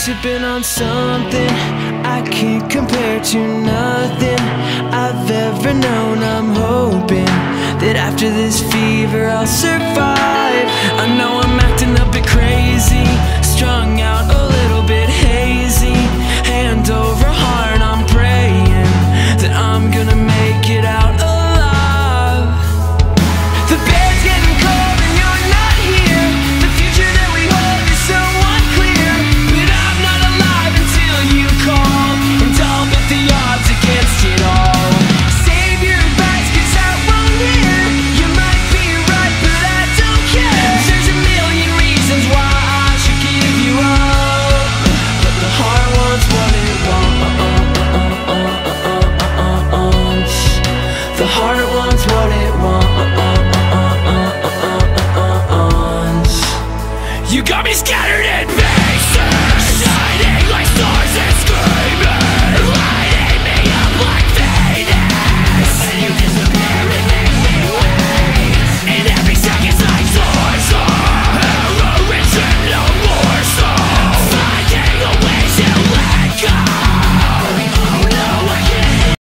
sipping on something I can't compare to nothing I've ever known. I'm hoping that after this fever I'll survive. I know I'm acting a bit crazy, strung out, a little bit hazy. Hand over heart, I'm praying that I'm gonna make it out alive. The bed's getting cold and you're not here. The future that we hold is so unclear. But I'm not alive until you call, and I'll bet the odds against it all. Save your advice, 'cause I won't hear. You might be right, but I don't care. There's a million reasons why I should give you up, but the heart wants what it wants. The heart wants what it wants. You got me scattered in pieces, shining like stars